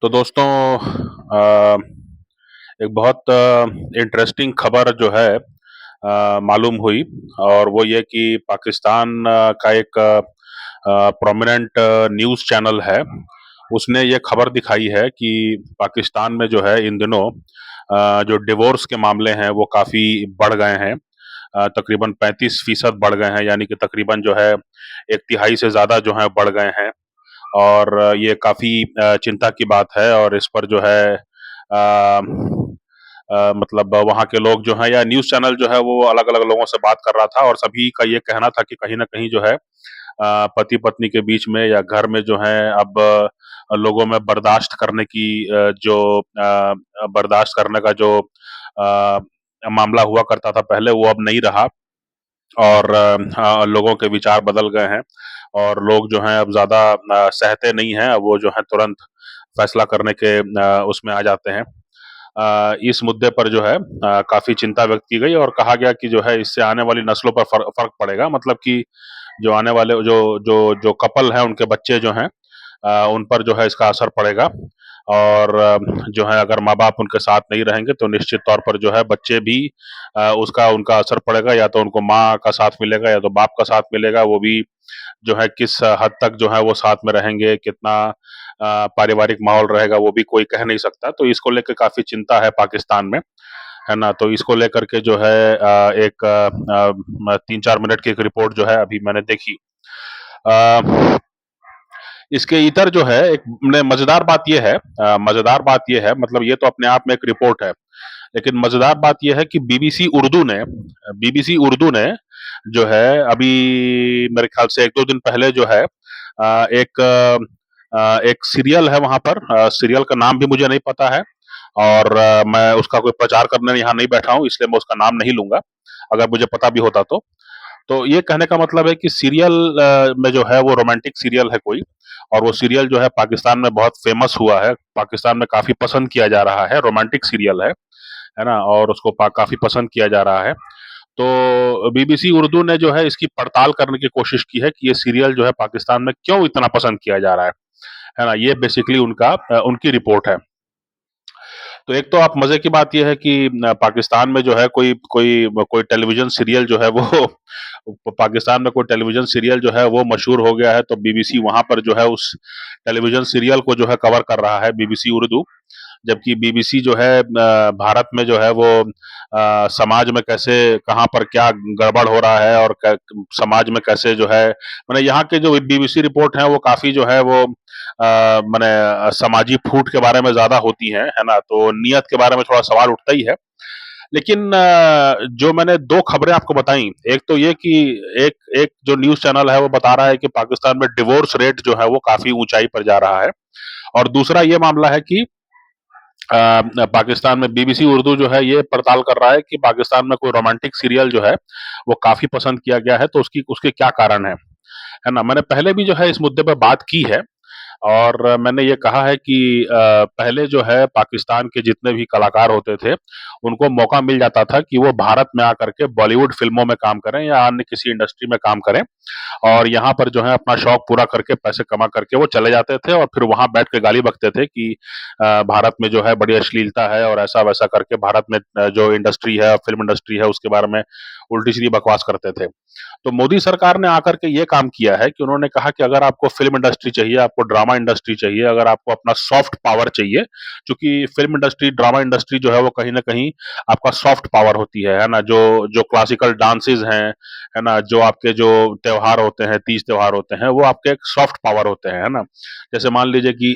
तो दोस्तों, अ, एक बहुत इंटरेस्टिंग खबर जो है मालूम हुई। और वो ये कि पाकिस्तान का एक प्रोमिनेंट न्यूज़ चैनल है, उसने ये खबर दिखाई है कि पाकिस्तान में जो है इन दिनों जो डिवोर्स के मामले हैं वो काफ़ी बढ़ गए हैं। तकरीबन 35% बढ़ गए हैं, यानी कि तकरीबन जो है एक तिहाई से ज़्यादा जो है बढ़ गए हैं। और ये काफ़ी चिंता की बात है। और इस पर जो है मतलब वहाँ के लोग जो हैं, या न्यूज़ चैनल जो है वो अलग-अलग लोगों से बात कर रहा था, और सभी का ये कहना था कि कहीं न कहीं जो है पति-पत्नी के बीच में या घर में जो है अब लोगों में बर्दाश्त करने का जो मामला हुआ करता था पहले, वो अब नहीं रहा। और लोगों के विचार बदल गए हैं, और लोग जो हैं अब ज़्यादा सहते नहीं हैं, अब वो जो है तुरंत फैसला करने के उसमें आ जाते हैं। इस मुद्दे पर जो है काफ़ी चिंता व्यक्त की गई, और कहा गया कि जो है इससे आने वाली नस्लों पर फ़र्क पड़ेगा। मतलब कि जो आने वाले जो जो जो कपल हैं, उनके बच्चे जो हैं, उन पर जो है इसका असर पड़ेगा। और जो है अगर माँ-बाप उनके साथ नहीं रहेंगे तो निश्चित तौर पर जो है बच्चे भी उसका उनका असर पड़ेगा। या तो उनको माँ का साथ मिलेगा, या तो बाप का साथ मिलेगा। वो भी जो है किस हद तक जो है वो साथ में रहेंगे, कितना पारिवारिक माहौल रहेगा, वो भी कोई कह नहीं सकता। तो इसको लेके काफ़ी चिंता है पाकिस्तान में, है ना? तो इसको लेकर के जो है एक 3-4 मिनट की एक रिपोर्ट जो है अभी मैंने देखी। अ, इसके इतर जो है एक ने मज़ेदार बात ये है, मतलब ये तो अपने आप में एक रिपोर्ट है। लेकिन मज़ेदार बात ये है कि बीबीसी उर्दू ने जो है अभी मेरे ख्याल से 1-2 दिन पहले जो है एक सीरियल है वहाँ पर। सीरियल का नाम भी मुझे नहीं पता है, और मैं उसका कोई प्रचार करने यहाँ नहीं बैठा हूँ, इसलिए मैं उसका नाम नहीं लूँगा, अगर मुझे पता भी होता तो। तो ये कहने का मतलब है कि सीरियल में जो है वो रोमांटिक सीरियल है कोई, और वो सीरियल जो है पाकिस्तान में बहुत फेमस हुआ है, पाकिस्तान में काफ़ी पसंद किया जा रहा है, रोमांटिक सीरियल है ना? और उसको काफ़ी पसंद किया जा रहा है। तो बीबीसी उर्दू ने जो है इसकी पड़ताल करने की कोशिश की है कि ये सीरियल जो है पाकिस्तान में क्यों इतना पसंद किया जा रहा है ना? ये बेसिकली उनकी रिपोर्ट है। तो एक तो आप मजे की बात यह है कि पाकिस्तान में जो है कोई टेलीविजन सीरियल जो है वो पाकिस्तान में कोई टेलीविजन सीरियल जो है वो मशहूर हो गया है, तो बीबीसी वहां पर जो है उस टेलीविजन सीरियल को जो है कवर कर रहा है, बीबीसी उर्दू। जबकि बीबीसी जो है भारत में जो है वो समाज में कैसे, कहाँ पर क्या गड़बड़ हो रहा है, और समाज में कैसे जो है, मैंने यहाँ के जो बीबीसी रिपोर्ट है वो काफी जो है वो मैंने समाजी फूट के बारे में ज्यादा होती है ना? तो नियत के बारे में थोड़ा सवाल उठता ही है। लेकिन जो मैंने दो खबरें आपको बताई, एक तो ये कि एक एक जो न्यूज चैनल है वो बता रहा है कि पाकिस्तान में डिवोर्स रेट जो है वो काफी ऊंचाई पर जा रहा है, और दूसरा ये मामला है कि पाकिस्तान में बीबीसी उर्दू जो है ये पड़ताल कर रहा है कि पाकिस्तान में कोई रोमांटिक सीरियल जो है वो काफी पसंद किया गया है, तो उसकी उसके क्या कारण है ना? मैंने पहले भी जो है इस मुद्दे पर बात की है, और मैंने ये कहा है कि पहले जो है पाकिस्तान के जितने भी कलाकार होते थे, उनको मौका मिल जाता था कि वो भारत में आकर के बॉलीवुड फिल्मों में काम करें या अन्य किसी इंडस्ट्री में काम करें, और यहाँ पर जो है अपना शौक पूरा करके पैसे कमा करके वो चले जाते थे, और फिर वहां बैठ के गाली बकते थे कि भारत में जो है बड़ी अश्लीलता है, और ऐसा वैसा करके भारत में जो इंडस्ट्री है, फिल्म इंडस्ट्री है, उसके बारे में उल्टी सीधी बकवास करते थे। तो मोदी सरकार ने आकर के ये काम किया है कि उन्होंने कहा कि अगर आपको फिल्म इंडस्ट्री चाहिए, आपको ड्रामा इंडस्ट्री चाहिए, अगर आपको अपना सॉफ्ट पावर चाहिए, क्योंकि फिल्म इंडस्ट्री, ड्रामा इंडस्ट्री जो है वो कहीं ना कहीं आपका सॉफ्ट पावर होती है ना? जो जो क्लासिकल डांसेस हैं, है ना, जो आपके जो त्योहार होते हैं, तीज त्योहार होते हैं, वो आपके एक सॉफ्ट पावर होते हैं, है ना? जैसे मान लीजिए कि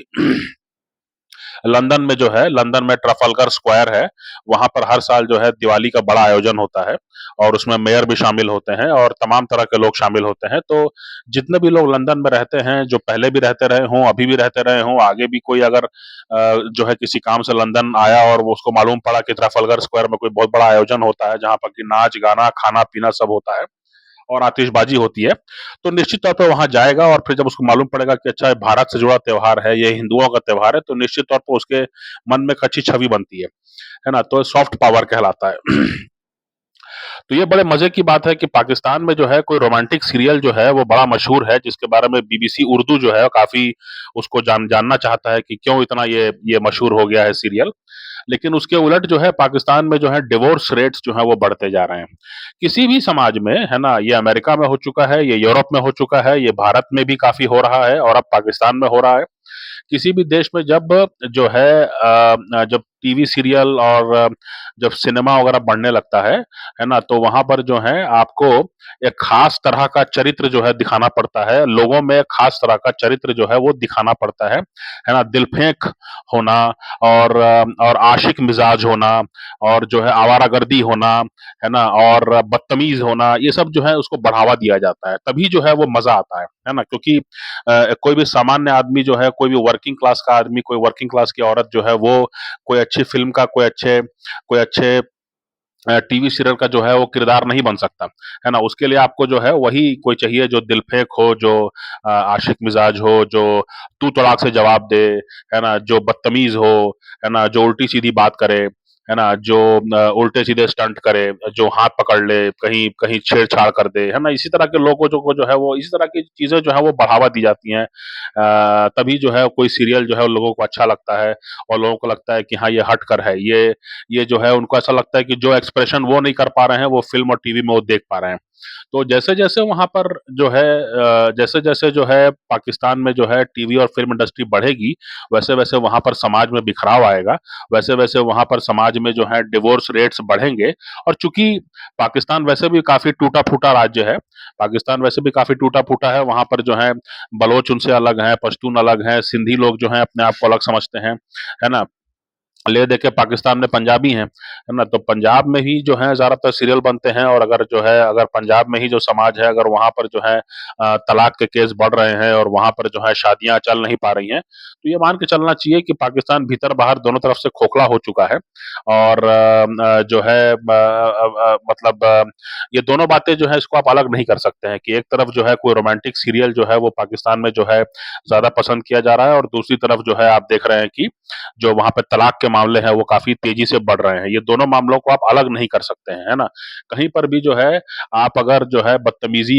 लंदन में जो है, लंदन में ट्रफालगर स्क्वायर है, वहां पर हर साल जो है दिवाली का बड़ा आयोजन होता है, और उसमें मेयर भी शामिल होते हैं, और तमाम तरह के लोग शामिल होते हैं। तो जितने भी लोग लंदन में रहते हैं, जो पहले भी रहते रहे हों, अभी भी रहते रहे हों, आगे भी कोई अगर जो है किसी काम से लंदन आया और वो उसको मालूम पड़ा कि ट्रफालगर स्क्वायर में कोई बहुत बड़ा आयोजन होता है, जहां पर कि नाच गाना खाना पीना सब होता है और आतिशबाजी होती है, तो निश्चित तौर पे वहाँ जाएगा, और फिर जब उसको मालूम पड़ेगा कि अच्छा, ये भारत से जुड़ा त्योहार है, ये हिंदुओं का त्योहार है, तो निश्चित तौर पे उसके मन में एक अच्छी छवि बनती है ना? तो सॉफ्ट पावर कहलाता है। तो ये बड़े मजे की बात है कि पाकिस्तान में जो है कोई रोमांटिक सीरियल जो है वो बड़ा मशहूर है, जिसके बारे में बीबीसी उर्दू जो है काफी उसको जानना चाहता है कि क्यों इतना ये मशहूर हो गया है सीरियल। लेकिन उसके उलट जो है पाकिस्तान में जो है डिवोर्स रेट्स जो है वो बढ़ते जा रहे हैं। किसी भी समाज में, है ना, ये अमेरिका में हो चुका है, ये यूरोप में हो चुका है, ये भारत में भी काफी हो रहा है और अब पाकिस्तान में हो रहा है। किसी भी देश में जब जो है जब टीवी सीरियल और जब सिनेमा वगैरह बढ़ने लगता है ना? तो वहाँ पर जो है आपको एक खास तरह का चरित्र जो है दिखाना पड़ता है। लोगों में खास तरह का चरित्र जो है वो दिखाना पड़ता है ना? दिलफेंक होना और आशिक मिजाज होना और जो है आवारागर्दी होना, है ना? और बदतमीज होना, ये सब जो है उसको बढ़ावा दिया जाता है। तभी जो है वो मजा आता है ना? क्योंकि कोई भी सामान्य आदमी जो है, कोई भी वर्किंग क्लास का आदमी, कोई वर्किंग क्लास की औरत जो है वो कोई अच्छी फ़िल्म का, कोई अच्छे टीवी सीरियल का जो है वो किरदार नहीं बन सकता, है ना? उसके लिए आपको जो है वही कोई चाहिए जो दिलफेंक हो, जो आशिक मिजाज हो, जो तू तड़ाक से जवाब दे, है ना? जो बदतमीज़ हो, है ना? जो उल्टी-सीधी बात करे, है ना? जो उल्टे-सीधे स्टंट करे, जो हाथ पकड़ ले, कहीं कहीं छेड़-छाड़ कर दे, है ना? इसी तरह के लोगों को जो है वो इसी तरह की चीज़ें जो है वो बढ़ावा दी जाती हैं। तभी जो है कोई सीरियल जो है लोगों को अच्छा लगता है और लोगों को लगता है कि हाँ, ये हटकर है। ये जो है उनको ऐसा लगता है कि जो एक्सप्रेशन वो नहीं कर पा रहे हैं, वो फ़िल्म और टीवी में वो देख पा रहे हैं। तो जैसे-जैसे वहाँ पर जो है जैसे-जैसे जो है पाकिस्तान में जो है टीवी और फ़िल्म इंडस्ट्री बढ़ेगी, वैसे-वैसे वहाँ पर समाज में बिखराव आएगा, वैसे-वैसे वहाँ पर समाज में जो है डिवोर्स रेट्स बढ़ेंगे और चूँकि पाकिस्तान वैसे भी काफ़ी टूटा-फूटा राज्य है, पाकिस्तान वैसे भी काफ़ी टूटा-फूटा है, वहाँ पर जो है बलोच उनसे अलग हैं, पश्तून अलग हैं, सिंधी लोग जो हैं अपने आप को अलग समझते हैं, है ना? ले दे के पाकिस्तान में पंजाबी हैं, है ना? तो पंजाब में ही जो है ज़्यादातर सीरियल बनते हैं और अगर जो है अगर पंजाब में ही जो समाज है, अगर वहाँ पर जो है तलाक के केस बढ़ रहे हैं और वहाँ पर जो है शादियाँ चल नहीं पा रही हैं, तो ये मान के चलना चाहिए कि पाकिस्तान भीतर-बाहर दोनों तरफ से खोखला हो चुका है और जो है मतलब ये दोनों बातें जो है इसको आप अलग नहीं कर सकते हैं कि एक तरफ जो है कोई रोमांटिक सीरियल जो है वो पाकिस्तान में जो है ज़्यादा पसंद किया जा रहा है और दूसरी तरफ जो है आप देख रहे हैं कि जो वहाँ पे तलाक के मामले हैं वो काफ़ी तेज़ी से बढ़ रहे हैं। ये दोनों मामलों को आप अलग नहीं कर सकते हैं, है ना? कहीं पर भी जो है आप अगर जो है बदतमीज़ी,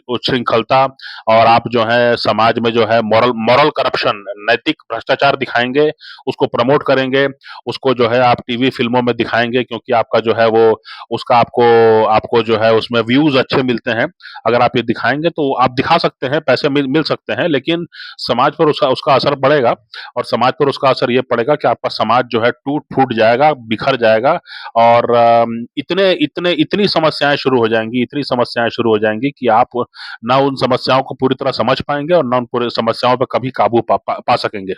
उच्छृंखलता और आप जो है समाज में जो है मॉरल मॉरल करप्शन, नैतिक भ्रष्टाचार दिखाएँगे, उसको प्रमोट करेंगे, उसको जो है आप टीवी फ़िल्मों में दिखाएँगे क्योंकि आपका जो है वो उसका आपको आपको जो है उसमें व्यूज़ अच्छे मिलते हैं। अगर आप ये दिखाएँगे तो आप दिखा सकते हैं, पैसे मिल मिल सकते हैं, लेकिन समाज पर उसका उसका असर पड़ेगा और समाज पर उसका असर ये पड़ेगा कि आपका समाज जो है टूट-फूट जाएगा, बिखर जाएगा और इतनी समस्याएँ शुरू हो जाएँगी, इतनी समस्याएँ शुरू हो जाएँगी कि आप ना उन समस्याओं को पूरी तरह समझ पाएँगे और ना उन पूरी समस्याओं पे कभी काबू पा सकेंगे।